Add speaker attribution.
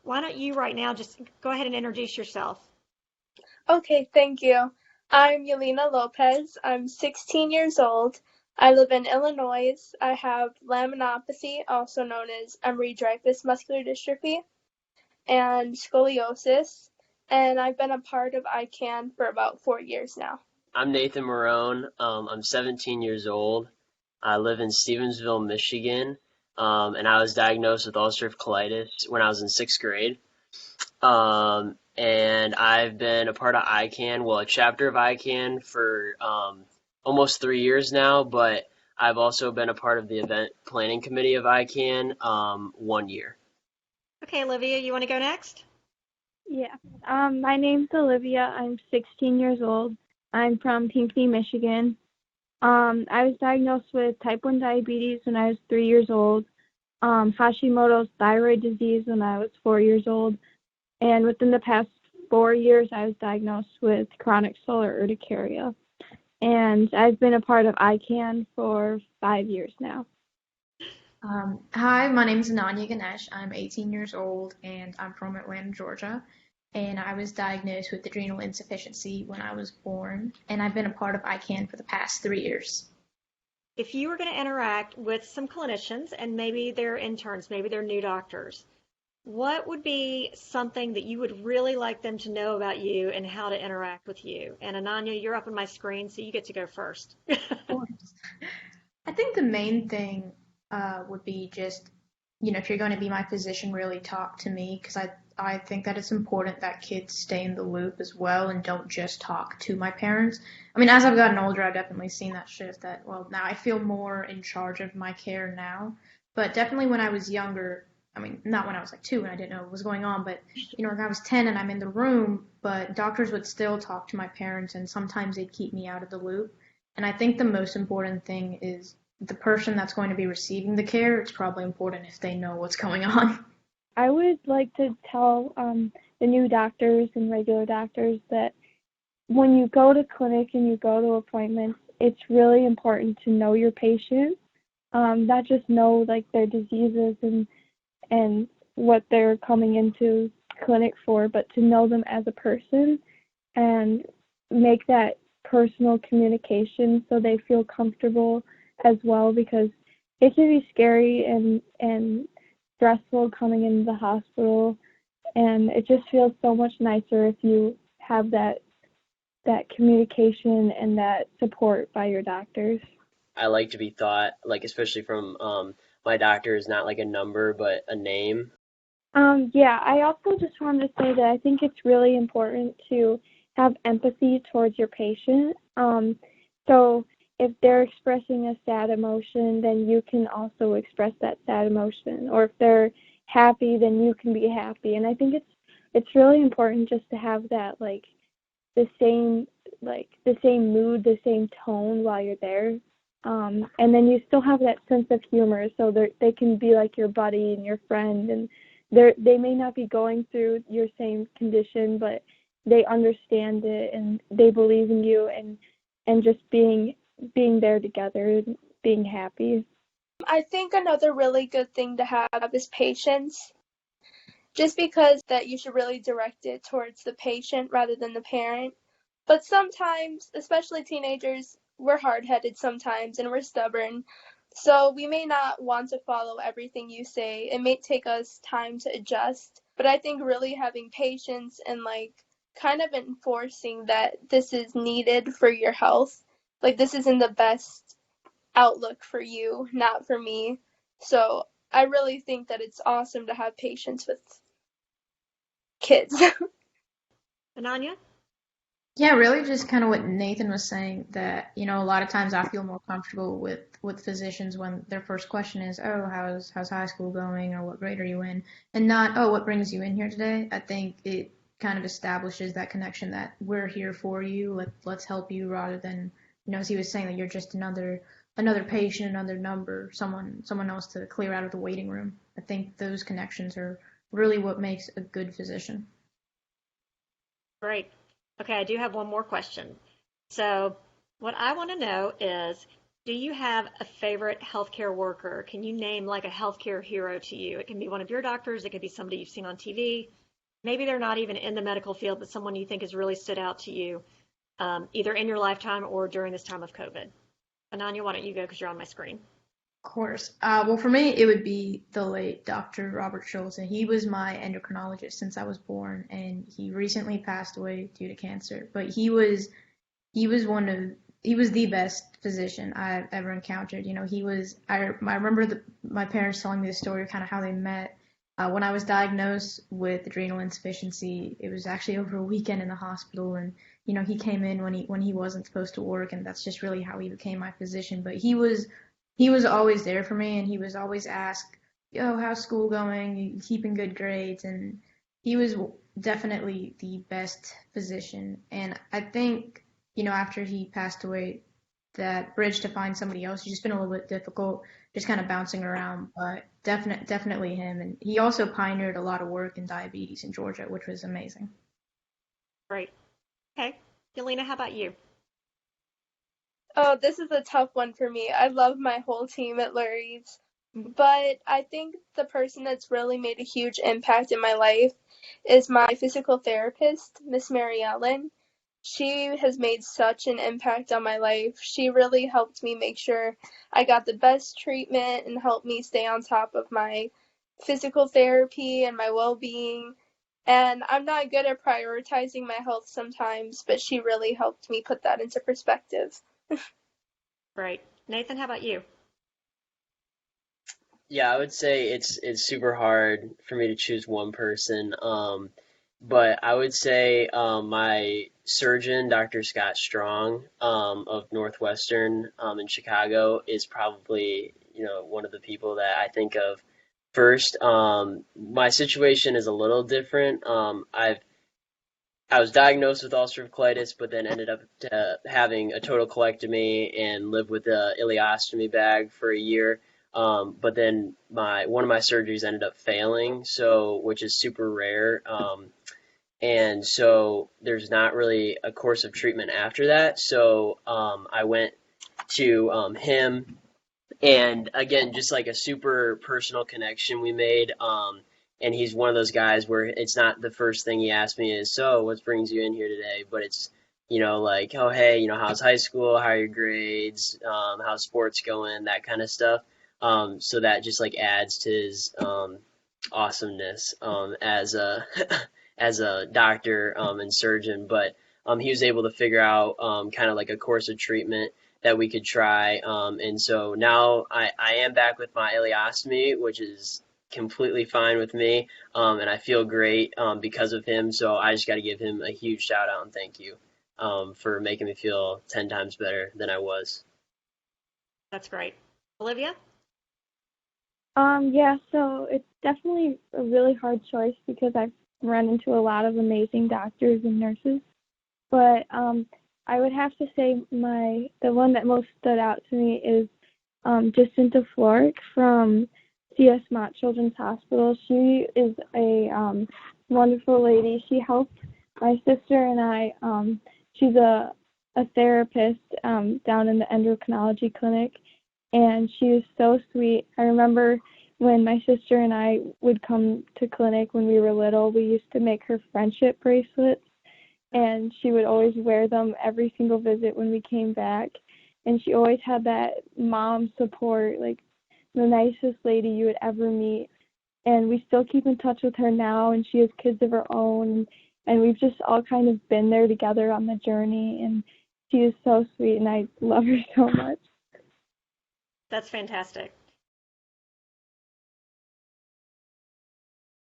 Speaker 1: why don't you right now just go ahead and introduce yourself?
Speaker 2: Okay, thank you. I'm Yelena Lopez. I'm 16 years old. I live in Illinois. I have laminopathy, also known as Emery-Dreifuss muscular dystrophy, and scoliosis, and I've been a part of iCAN for about 4 years now.
Speaker 3: I'm Nathan Marone. I'm 17 years old. I live in Stevensville, Michigan, and I was diagnosed with ulcerative colitis when I was in sixth grade. And I've been a part of iCAN, well, a chapter of iCAN for almost 3 years now, but I've also been a part of the event planning committee of iCAN 1 year.
Speaker 1: Okay, Olivia, you want to go next?
Speaker 4: Yeah. My name's Olivia. I'm 16 years old. I'm from Pinckney, Michigan. I was diagnosed with type 1 diabetes when I was 3 years old, Hashimoto's thyroid disease when I was 4 years old, and within the past 4 years, I was diagnosed with chronic solar urticaria. And I've been a part of iCAN for 5 years now.
Speaker 5: Hi, my name is Ananya Ganesh. I'm 18 years old and I'm from Atlanta, Georgia. And I was diagnosed with adrenal insufficiency when I was born. And I've been a part of ICANN for the past 3 years.
Speaker 1: If you were going to interact with some clinicians and maybe they're interns, maybe they're new doctors, what would be something that you would really like them to know about you and how to interact with you? And Ananya, you're up on my screen, so you get to go first.
Speaker 5: Of course. I think the main thing would be just, if you're going to be my physician, really talk to me because I think that it's important that kids stay in the loop as well and don't just talk to my parents. I mean, as I've gotten older, I've definitely seen that shift that, well, now I feel more in charge of my care now. But definitely when I was younger, I mean, not when I was like 2 and I didn't know what was going on, but, when I was 10 and I'm in the room, but doctors would still talk to my parents and sometimes they'd keep me out of the loop. And I think the most important thing is the person that's going to be receiving the care, it's probably important if they know what's going on.
Speaker 4: I would like to tell the new doctors and regular doctors that when you go to clinic and you go to appointments, it's really important to know your patient, not just know like their diseases and what they're coming into clinic for, but to know them as a person and make that personal communication so they feel comfortable as well, because it can be scary and stressful coming into the hospital, and it just feels so much nicer if you have that communication and that support by your doctors.
Speaker 3: I like to be thought, like especially from my doctor, is not like a number but a name.
Speaker 4: Yeah, I also just wanted to say that I think it's really important to have empathy towards your patient. So if they're expressing a sad emotion, then you can also express that sad emotion. Or if they're happy, then you can be happy. And I think it's really important just to have that the same mood, the same tone while you're there. And then you still have that sense of humor, so they can be like your buddy and your friend, and they may not be going through your same condition, but they understand it and they believe in you, and just being there together and being happy.
Speaker 2: I think another really good thing to have is patience, just because that you should really direct it towards the patient rather than the parent. But sometimes, especially teenagers, we're hard-headed sometimes and we're stubborn. So we may not want to follow everything you say. It may take us time to adjust. But I think really having patience and kind of enforcing that this is needed for your health, like this is in the best outlook for you, not for me. So I really think that it's awesome to have patience with kids.
Speaker 1: Ananya?
Speaker 5: Yeah, really just kind of what Nathan was saying that, a lot of times I feel more comfortable with physicians when their first question is, "Oh, how's high school going?" or "What grade are you in?" and not, "Oh, what brings you in here today?" I think it kind of establishes that connection that we're here for you, let's help you rather than, as he was saying, that you're just another patient, another number, someone else to clear out of the waiting room. I think those connections are really what makes a good physician.
Speaker 1: Great. Okay, I do have one more question. So, what I want to know is Do you have a favorite healthcare worker? Can you name like a healthcare hero to you? It can be one of your doctors, it could be somebody you've seen on TV. Maybe they're not even in the medical field, but someone you think has really stood out to you, either in your lifetime or during this time of COVID. Ananya, why don't you go because you're on my screen?
Speaker 5: Of course. Well, for me, it would be the late Dr. Robert Schultz, and he was my endocrinologist since I was born, and he recently passed away due to cancer. But he was one of he was the best physician I've ever encountered. You know, I remember my parents telling me the story of kind of how they met. When I was diagnosed with adrenal insufficiency, it was actually over a weekend in the hospital, and you know, he came in when he wasn't supposed to work, and that's just really how he became my physician. But he was always there for me, and he was always asked, "Yo, how's school going? You keeping good grades?" And he was definitely the best physician. And I think, you know, after he passed away, that bridge to find somebody else has just been a little bit difficult, just kind of bouncing around. But definitely him. And he also pioneered a lot of work in diabetes in Georgia, which was amazing.
Speaker 1: Great. Okay. Yelena, how about you?
Speaker 2: Oh, this is a tough one for me. I love my whole team at Lurie's, but I think the person that's really made a huge impact in my life is my physical therapist, Miss Mary Ellen. She has made such an impact on my life. She really helped me make sure I got the best treatment and helped me stay on top of my physical therapy and my well-being. And I'm not good at prioritizing my health sometimes, but she really helped me put that into perspective.
Speaker 1: Great. Nathan, how about you?
Speaker 3: Yeah, I would say it's super hard for me to choose one person. But I would say my surgeon, Dr. Scott Strong, of Northwestern in Chicago, is probably, you know, one of the people that I think of first. My situation is a little different. I was diagnosed with ulcerative colitis, but then ended up having a total colectomy and lived with a ileostomy bag for a year. But then one of my surgeries ended up failing, so which is super rare. And so there's not really a course of treatment after that. So I went to him, and again, just like a super personal connection we made. And he's one of those guys where it's not the first thing he asks me is, "So, what brings you in here today?" But it's, you know, like, "Oh, hey, you know, how's high school? How are your grades? How's sports going?" That kind of stuff. So that just like adds to his awesomeness as a as a doctor and surgeon. But he was able to figure out kind of like a course of treatment that we could try. And so now I am back with my ileostomy, which is completely fine with me. And I feel great because of him. So I just got to give him a huge shout out and thank you for making me feel 10 times better than I was.
Speaker 1: That's great. Olivia?
Speaker 4: Yeah, so it's definitely a really hard choice because I've run into a lot of amazing doctors and nurses. But I would have to say the one that most stood out to me is Jacinta Floric from C.S. Mott Children's Hospital. She is a wonderful lady. She helped my sister and I. She's a therapist down in the endocrinology clinic, and she is so sweet. I remember when my sister and I would come to clinic when we were little, we used to make her friendship bracelets, and she would always wear them every single visit when we came back. And she always had that mom support, like the nicest lady you would ever meet. And we still keep in touch with her now, and she has kids of her own, and we've just all kind of been there together on the journey, and she is so sweet, and I love her so much.
Speaker 1: That's fantastic.